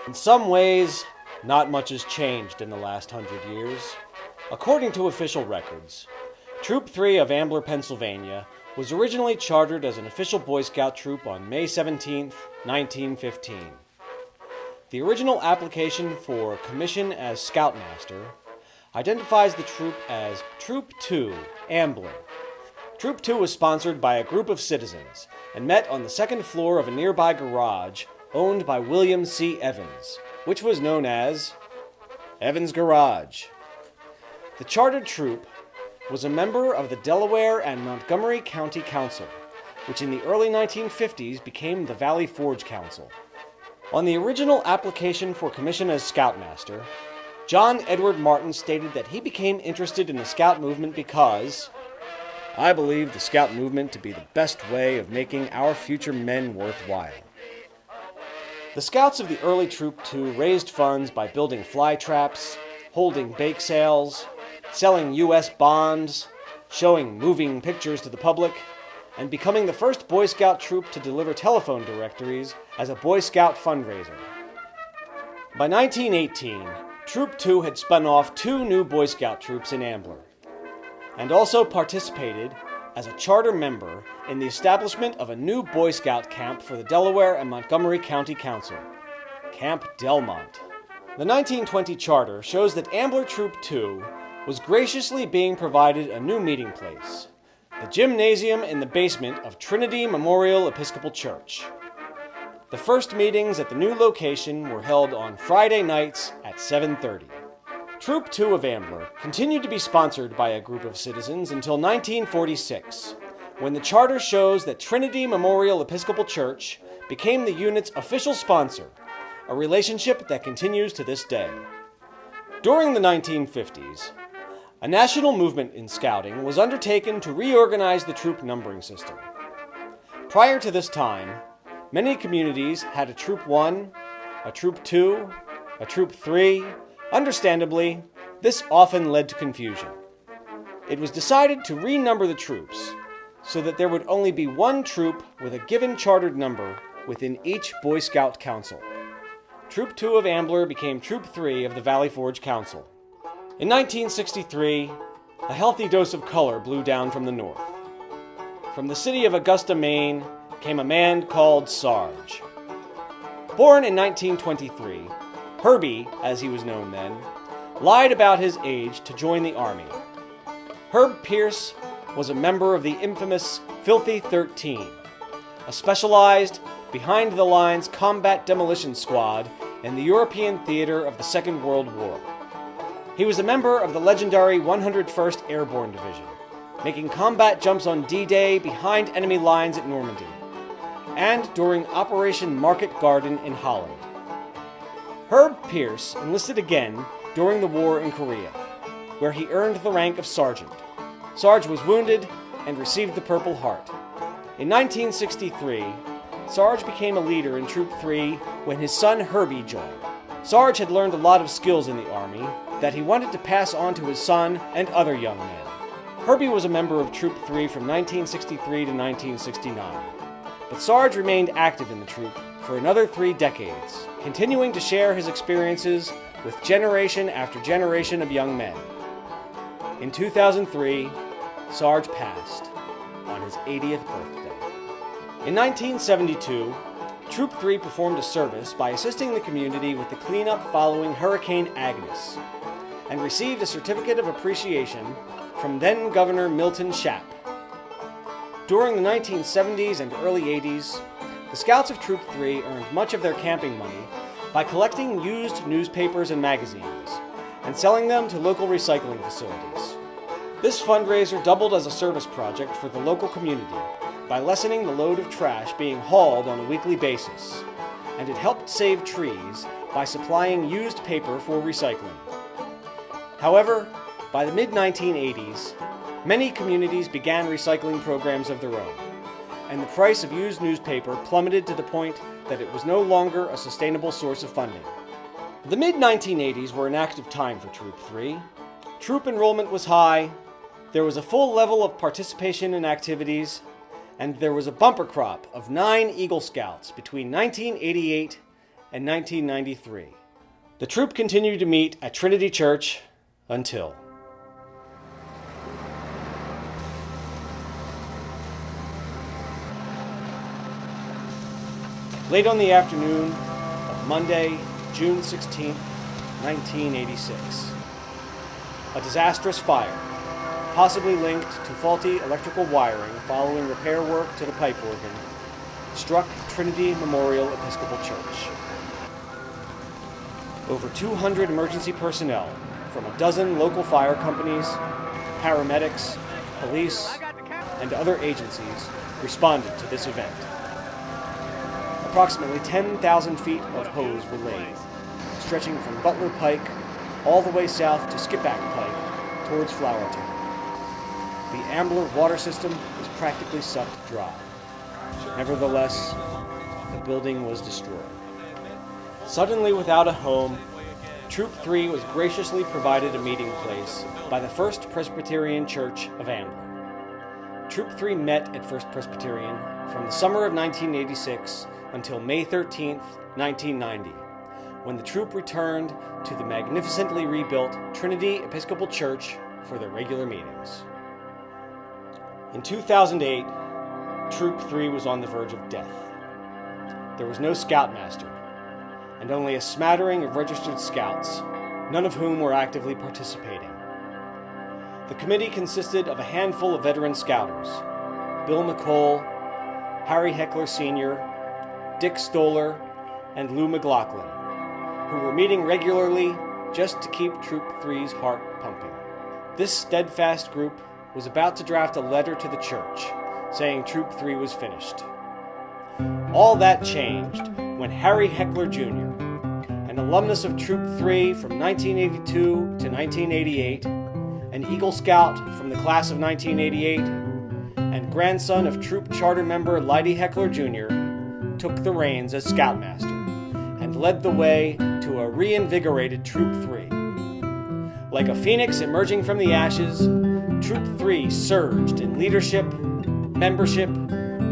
In some ways, not much has changed in the last 100 years. According to official records, Troop 3 of Ambler, Pennsylvania was originally chartered as an official Boy Scout troop on May 17, 1915. The original application for commission as Scoutmaster identifies the troop as Troop 2, Ambler. Troop 2 was sponsored by a group of citizens and met on the second floor of a nearby garage owned by William C. Evans, which was known as Evans Garage. The chartered troop was a member of the Delaware and Montgomery County Council, which in the early 1950s became the Valley Forge Council. On the original application for commission as Scoutmaster, John Edward Martin stated that he became interested in the Scout movement because, "I believe the Scout movement to be the best way of making our future men worthwhile." The Scouts of the early Troop 2 raised funds by building fly traps, holding bake sales, selling U.S. bonds, showing moving pictures to the public, and becoming the first Boy Scout troop to deliver telephone directories as a Boy Scout fundraiser. By 1918, Troop 2 had spun off 2 new Boy Scout troops in Ambler, and also participated as a charter member in the establishment of a new Boy Scout camp for the Delaware and Montgomery County Council, Camp Delmont. The 1920 charter shows that Ambler Troop 2 was graciously being provided a new meeting place, the gymnasium in the basement of Trinity Memorial Episcopal Church. The first meetings at the new location were held on Friday nights at 7:30. Troop 2 of Ambler continued to be sponsored by a group of citizens until 1946, when the charter shows that Trinity Memorial Episcopal Church became the unit's official sponsor, a relationship that continues to this day. During the 1950s, a national movement in Scouting was undertaken to reorganize the troop numbering system. Prior to this time, many communities had a Troop 1, a Troop 2, a Troop 3. Understandably, this often led to confusion. It was decided to renumber the troops so that there would only be one troop with a given chartered number within each Boy Scout council. Troop 2 of Ambler became Troop 3 of the Valley Forge Council. In 1963, a healthy dose of color blew down from the north. From the city of Augusta, Maine, came a man called Sarge. Born in 1923, Herbie, as he was known then, lied about his age to join the Army. Herb Pierce was a member of the infamous Filthy 13, a specialized, behind-the-lines combat demolition squad in the European theater of the Second World War. He was a member of the legendary 101st Airborne Division, making combat jumps on D-Day behind enemy lines at Normandy, and during Operation Market Garden in Holland. Herb Pierce enlisted again during the war in Korea, where he earned the rank of sergeant. Sarge was wounded and received the Purple Heart. In 1963, Sarge became a leader in Troop 3 when his son Herbie joined. Sarge had learned a lot of skills in the Army that he wanted to pass on to his son and other young men. Herbie was a member of Troop 3 from 1963 to 1969, but Sarge remained active in the troop for another 3 decades, continuing to share his experiences with generation after generation of young men. In 2003, Sarge passed on his 80th birthday. In 1972, Troop 3 performed a service by assisting the community with the cleanup following Hurricane Agnes, and received a certificate of appreciation from then-Governor Milton Shapp. During the 1970s and early 80s, the Scouts of Troop 3 earned much of their camping money by collecting used newspapers and magazines, and selling them to local recycling facilities. This fundraiser doubled as a service project for the local community by lessening the load of trash being hauled on a weekly basis, and it helped save trees by supplying used paper for recycling. However, by the mid-1980s, many communities began recycling programs of their own, and the price of used newspaper plummeted to the point that it was no longer a sustainable source of funding. The mid-1980s were an active time for Troop 3. Troop enrollment was high, there was a full level of participation in activities, and there was a bumper crop of 9 Eagle Scouts between 1988 and 1993. The troop continued to meet at Trinity Church until... late on the afternoon of Monday, June 16, 1986. A disastrous fire, possibly linked to faulty electrical wiring following repair work to the pipe organ, struck Trinity Memorial Episcopal Church. Over 200 emergency personnel from a dozen local fire companies, paramedics, police, and other agencies responded to this event. Approximately 10,000 feet of hose were laid, stretching from Butler Pike all the way south to Skippack Pike towards Flowertown. The Ambler water system was practically sucked dry. Nevertheless, the building was destroyed. Suddenly without a home, Troop 3 was graciously provided a meeting place by the First Presbyterian Church of Ambler. Troop 3 met at First Presbyterian from the summer of 1986 until May 13, 1990, when the troop returned to the magnificently rebuilt Trinity Episcopal Church for their regular meetings. In 2008, Troop 3 was on the verge of death. There was no scoutmaster, and only a smattering of registered scouts, none of whom were actively participating. The committee consisted of a handful of veteran scouters: Bill McCole, Harry Heckler Sr., Dick Stoller, and Lou McLaughlin, who were meeting regularly just to keep Troop 3's heart pumping. This steadfast group was about to draft a letter to the church saying Troop 3 was finished. All that changed when Harry Heckler Jr., an alumnus of Troop 3 from 1982 to 1988, an Eagle Scout from the class of 1988, and grandson of Troop Charter member Lydy Heckler Jr., took the reins as Scoutmaster and led the way to a reinvigorated Troop 3. Like a phoenix emerging from the ashes, Troop 3 surged in leadership, membership,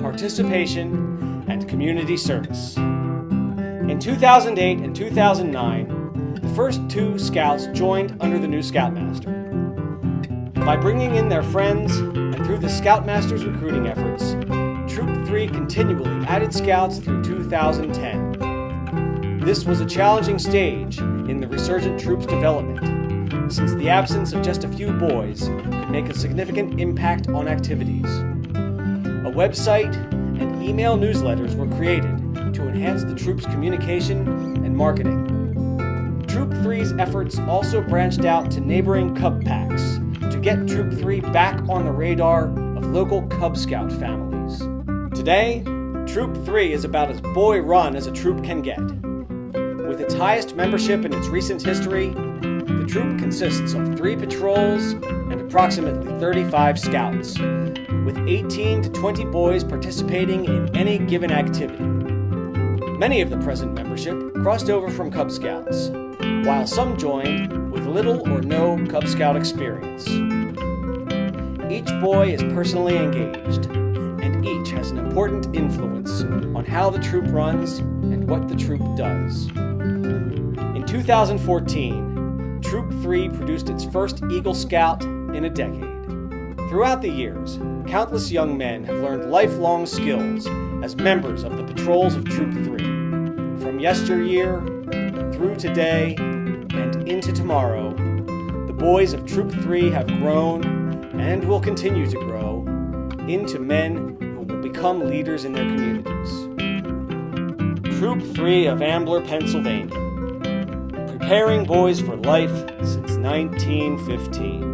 participation, and community service. In 2008 and 2009, the first two scouts joined under the new Scoutmaster. By bringing in their friends and through the Scoutmaster's recruiting efforts, Troop 3 continually added scouts through 2010. This was a challenging stage in the resurgent troop's development, since the absence of just a few boys could make a significant impact on activities. A website and email newsletters were created to enhance the troop's communication and marketing. Troop 3's efforts also branched out to neighboring Cub packs to get Troop 3 back on the radar of local Cub Scout families. Today, Troop 3 is about as boy-run as a troop can get. With its highest membership in its recent history, the troop consists of 3 patrols and approximately 35 scouts, with 18 to 20 boys participating in any given activity. Many of the present membership crossed over from Cub Scouts, while some joined with little or no Cub Scout experience. Each boy is personally engaged, and each has an important influence on how the troop runs and what the troop does. In 2014, Troop 3 produced its first Eagle Scout in a decade. Throughout the years, countless young men have learned lifelong skills as members of the patrols of Troop 3. From yesteryear, through today, and into tomorrow, the boys of Troop 3 have grown, and will continue to grow, into men who will become leaders in their communities. Troop 3 of Ambler, Pennsylvania, preparing boys for life since 1915.